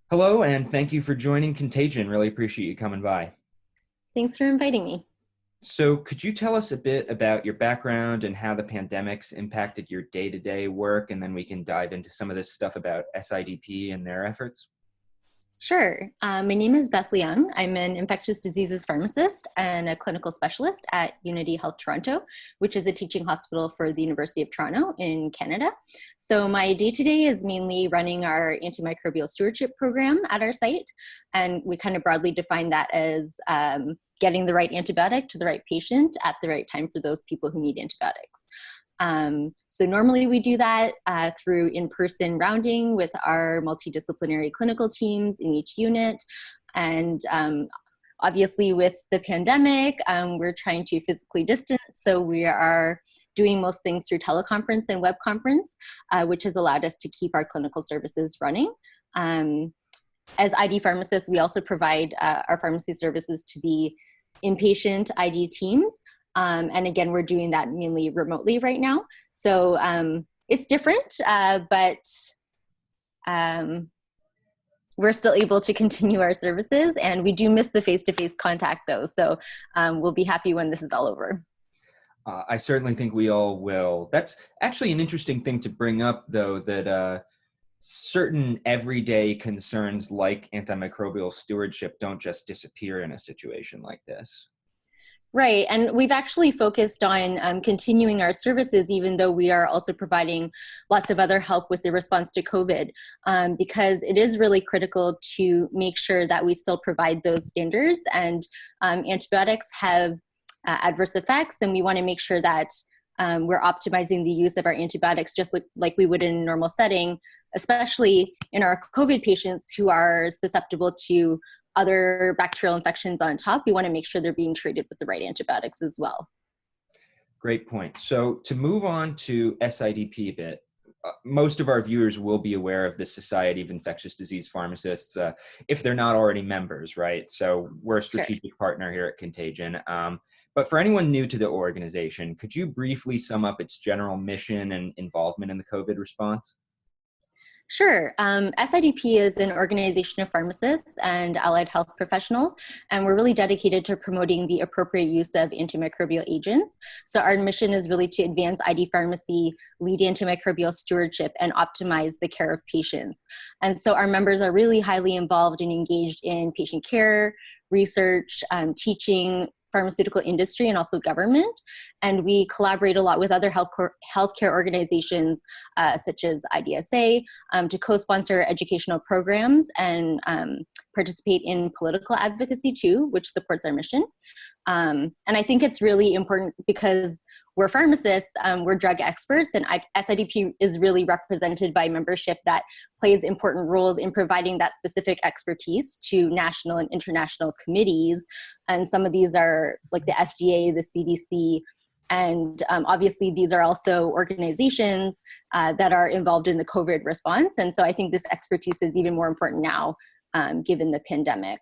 Hello, and thank you for joining Contagion. Really appreciate you coming by. Thanks for inviting me. So, could you tell us a bit about your background and how the pandemics impacted your day-to-day work? And then we can dive into some of this stuff about SiDP and their efforts. Sure. My name is Beth Leung. I'm an infectious diseases pharmacist and a clinical specialist at Unity Health Toronto, which is a teaching hospital for the University of Toronto in Canada. So my day-to-day is mainly running our antimicrobial stewardship program at our site. And we kind of broadly define that as getting the right antibiotic to the right patient at the right time for those people who need antibiotics. So normally we do that through in-person rounding with our multidisciplinary clinical teams in each unit. And obviously with the pandemic, we're trying to physically distance. So we are doing most things through teleconference and web conference, which has allowed us to keep our clinical services running. As ID pharmacists, we also provide our pharmacy services to the inpatient ID teams. And again, we're doing that mainly remotely right now. So it's different, but we're still able to continue our services, and we do miss the face-to-face contact though. So we'll be happy when this is all over. I certainly think we all will. That's actually an interesting thing to bring up, though, that certain everyday concerns like antimicrobial stewardship don't just disappear in a situation like this. Right, and we've actually focused on continuing our services, even though we are also providing lots of other help with the response to COVID, because it is really critical to make sure that we still provide those standards. And antibiotics have adverse effects, and we want to make sure that we're optimizing the use of our antibiotics just like we would in a normal setting, especially in our COVID patients who are susceptible to other bacterial infections on top. We want to make sure they're being treated with the right antibiotics as well. Great point. So to move on to SiDP a bit, most of our viewers will be aware of the Society of Infectious Disease Pharmacists if they're not already members, right? So we're a strategic partner here at Contagion. But for anyone new to the organization, could you briefly sum up its general mission and involvement in the COVID response? Sure. SiDP is an organization of pharmacists and allied health professionals, and we're really dedicated to promoting the appropriate use of antimicrobial agents. So our mission is really to advance ID pharmacy, lead antimicrobial stewardship, and optimize the care of patients. And so our members are really highly involved and engaged in patient care, research, teaching, pharmaceutical industry, and also government. And we collaborate a lot with other healthcare organizations such as IDSA to co-sponsor educational programs and participate in political advocacy too, which supports our mission. And I think it's really important because we're pharmacists, we're drug experts, and SiDP is really represented by membership that plays important roles in providing that specific expertise to national and international committees. And some of these are like the FDA, the CDC, and obviously these are also organizations that are involved in the COVID response. And so I think this expertise is even more important now, given the pandemic.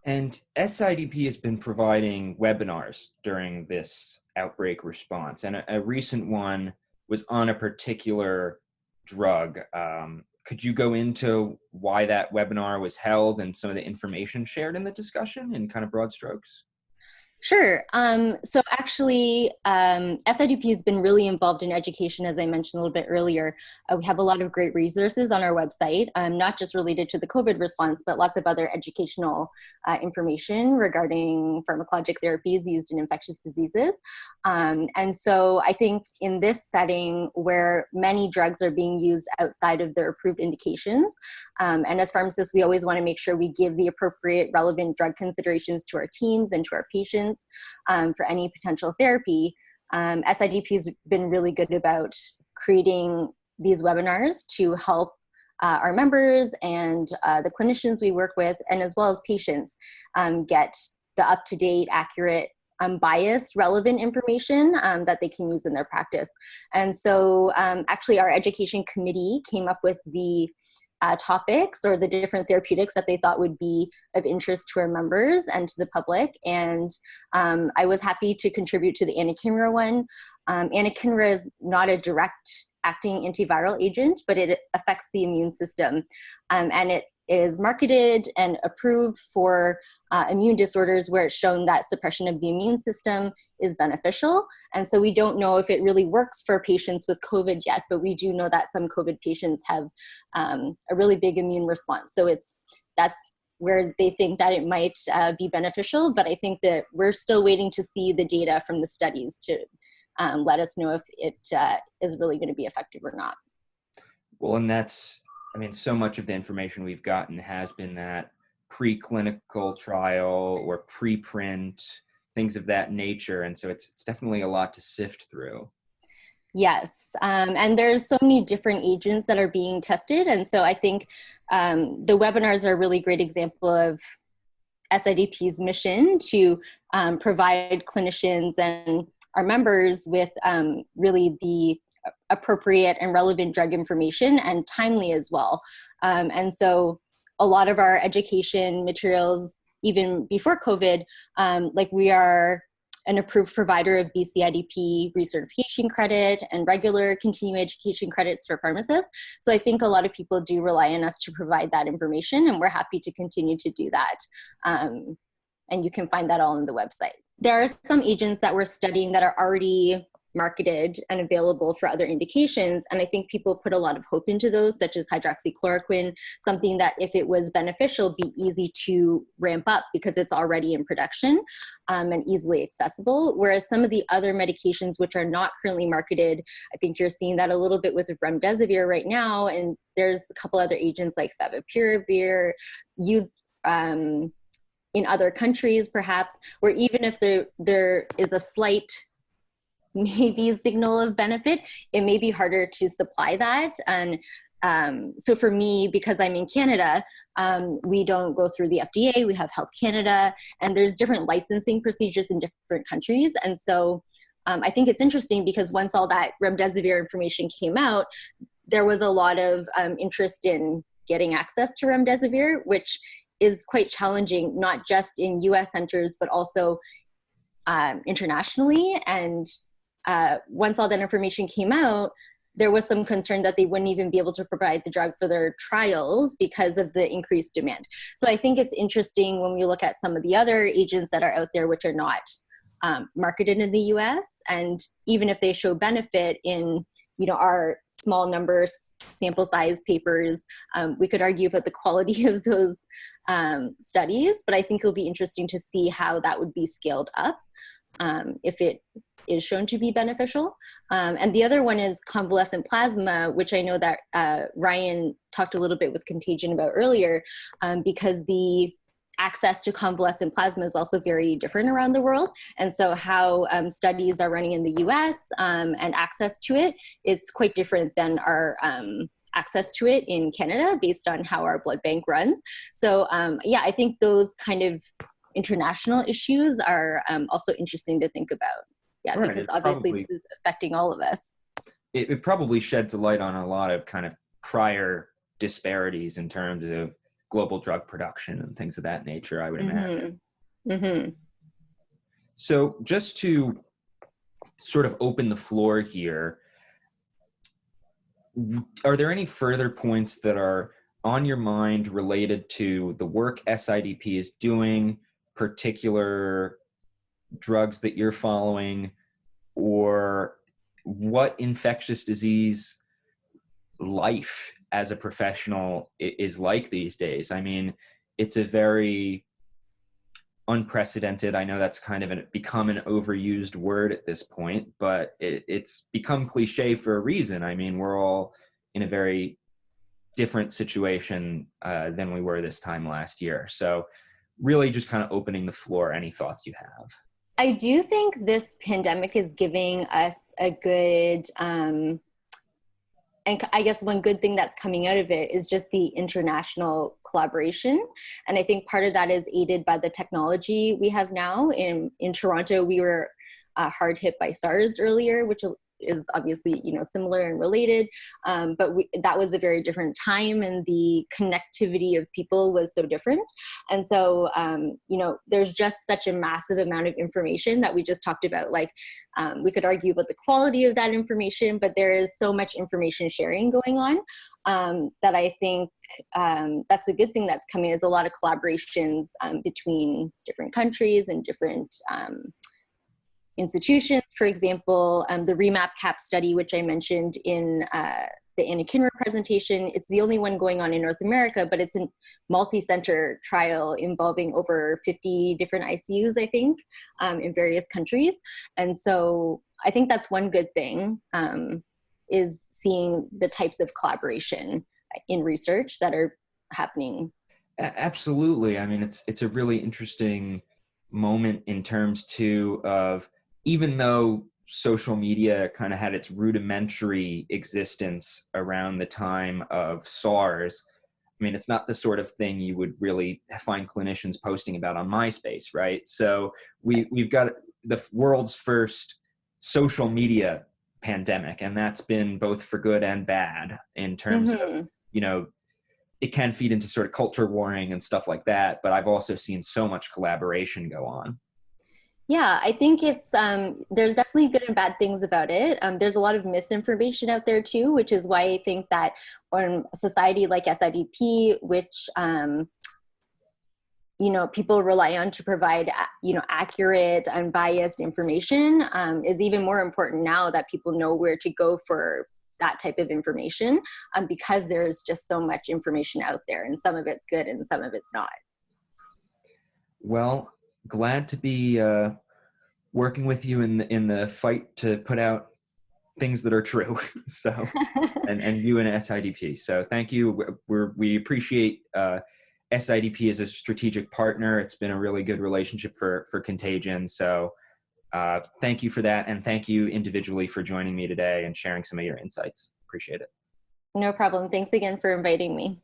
And SiDP has been providing webinars during this outbreak response, and a recent one was on a particular drug. Could you go into why that webinar was held and some of the information shared in the discussion in kind of broad strokes? Sure. So actually, SiDP has been really involved in education, as I mentioned a little bit earlier. We have a lot of great resources on our website, not just related to the COVID response, but lots of other educational information regarding pharmacologic therapies used in infectious diseases. And so I think in this setting where many drugs are being used outside of their approved indications, and as pharmacists, we always want to make sure we give the appropriate relevant drug considerations to our teams and to our patients for any potential therapy. SiDP has been really good about creating these webinars to help our members and the clinicians we work with, and as well as patients, get the up-to-date, accurate, unbiased, relevant information that they can use in their practice. And so actually our education committee came up with the topics or the different therapeutics that they thought would be of interest to our members and to the public. And I was happy to contribute to the anakinra one. Anakinra is not a direct acting antiviral agent, but it affects the immune system. And it is marketed and approved for immune disorders where it's shown that suppression of the immune system is beneficial. And so we don't know if it really works for patients with COVID yet, but we do know that some COVID patients have a really big immune response. So that's where they think that it might be beneficial, but I think that we're still waiting to see the data from the studies to let us know if it is really going to be effective or not. Well, and that's, I mean, so much of the information we've gotten has been that preclinical trial or preprint, things of that nature. And so it's definitely a lot to sift through. Yes, and there's so many different agents that are being tested. And so I think the webinars are a really great example of SiDP's mission to provide clinicians and our members with really the appropriate and relevant drug information, and timely as well. And so a lot of our education materials, even before COVID, like we are an approved provider of BCIDP recertification credit and regular continuing education credits for pharmacists. So I think a lot of people do rely on us to provide that information, and we're happy to continue to do that. And you can find that all on the website. There are some agents that we're studying that are already marketed and available for other indications. And I think people put a lot of hope into those, such as hydroxychloroquine, something that if it was beneficial, be easy to ramp up because it's already in production and easily accessible. Whereas some of the other medications which are not currently marketed, I think you're seeing that a little bit with remdesivir right now. And there's a couple other agents like favipiravir used in other countries, perhaps, where even if there is a slight maybe signal of benefit, it may be harder to supply that. And so for me, because I'm in Canada, we don't go through the FDA, we have Health Canada, and there's different licensing procedures in different countries. And so I think it's interesting because once all that remdesivir information came out, there was a lot of interest in getting access to remdesivir, which is quite challenging, not just in US centers, but also internationally. And once all that information came out, there was some concern that they wouldn't even be able to provide the drug for their trials because of the increased demand. So I think it's interesting when we look at some of the other agents that are out there which are not marketed in the US, and even if they show benefit in our small numbers sample size papers, we could argue about the quality of those studies, but I think it'll be interesting to see how that would be scaled up if it is shown to be beneficial. And the other one is convalescent plasma, which I know that Ryan talked a little bit with Contagion about earlier, because the access to convalescent plasma is also very different around the world. And so how studies are running in the US and access to it is quite different than our access to it in Canada based on how our blood bank runs. So yeah, I think those kind of international issues are also interesting to think about. Yeah, right, because obviously this is affecting all of us. It probably sheds a light on a lot of kind of prior disparities in terms of global drug production and things of that nature, I would imagine. Mm-hmm. So just to sort of open the floor here, are there any further points that are on your mind related to the work SiDP is doing, particular drugs that you're following, or what infectious disease life as a professional is like these days? I mean, it's a very unprecedented, I know that's kind of become an overused word at this point, but it's become cliche for a reason. I mean, we're all in a very different situation than we were this time last year. So really just kind of opening the floor, any thoughts you have? I do think this pandemic is giving us a good, and I guess one good thing that's coming out of it is just the international collaboration. And I think part of that is aided by the technology we have now. In Toronto, we were hard hit by SARS earlier, which is obviously, similar and related, but that was a very different time, and the connectivity of people was so different. And so, there's just such a massive amount of information that we just talked about. Like, we could argue about the quality of that information, but there is so much information sharing going on that I think that's a good thing that's coming. Is a lot of collaborations between different countries and different institutions. For example, the REMAP CAP study, which I mentioned in the Anna Kinner presentation, it's the only one going on in North America, but it's a multi-center trial involving over 50 different ICUs, I think, in various countries. And so I think that's one good thing, is seeing the types of collaboration in research that are happening. Absolutely. I mean, it's a really interesting moment in terms too of, even though social media kind of had its rudimentary existence around the time of SARS, I mean, it's not the sort of thing you would really find clinicians posting about on MySpace, right? So we've got the world's first social media pandemic, and that's been both for good and bad in terms of, it can feed into sort of culture warring and stuff like that, but I've also seen so much collaboration go on. Yeah, I think it's, there's definitely good and bad things about it. There's a lot of misinformation out there too, which is why I think that on a society like SiDP, which, people rely on to provide, accurate, unbiased information, is even more important now that people know where to go for that type of information, because there's just so much information out there, and some of it's good and some of it's not. Well, glad to be working with you in the fight to put out things that are true. So, and you and SiDP. So thank you. We appreciate SiDP as a strategic partner. It's been a really good relationship for Contagion. So thank you for that. And thank you individually for joining me today and sharing some of your insights. Appreciate it. No problem. Thanks again for inviting me.